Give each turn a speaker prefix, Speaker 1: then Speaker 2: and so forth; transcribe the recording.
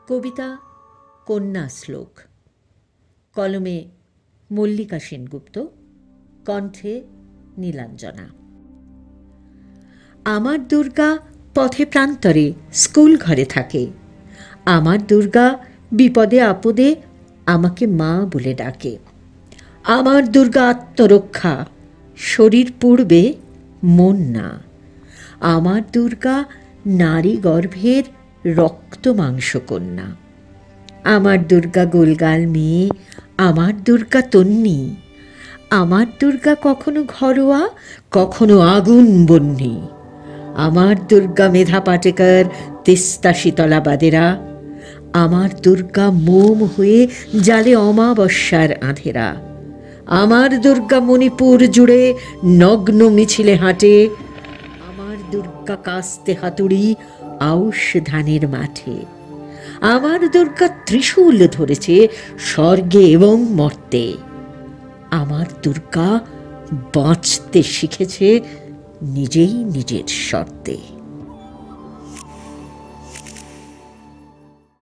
Speaker 1: কবিতা কন্যা শ্লোক, কলমে মল্লিকা সেনগুপ্ত, কণ্ঠে নীলাঞ্জনা। আমার দুর্গা পথে প্রান্তরে স্কুল ঘরে থাকে। আমার দুর্গা বিপদে আপদে আমাকে মা বলে ডাকে। আমার দুর্গা আত্মরক্ষা, শরীর পুড়বে মন না। আমার দুর্গা নারী গর্ভের রক্ত মাংস কন্যা। আমার দুর্গা গোলগাল মেয়ে, আমার দুর্গা তন্নি। আমার দুর্গা কখনো ঘরোয়া, কখনো আগুন বন্যী। আমার দুর্গা মেধা পাটেকর, তিস্তা শীতলা বাদেরা। আমার দুর্গা মোম হয়ে জালে অমাবস্যার আঁধেরা। আমার দুর্গা মণিপুর জুড়ে নগ্ন মিছিলে হাঁটে। আমার দুর্গা কাস্তে হাতুড়ি আউশ ধানের মাঠে। আমার দুর্গা ত্রিশূল ধরেছে স্বর্গে এবং মর্তে। আমার দুর্গা বাঁচতে শিখেছে নিজেই নিজের শর্তে।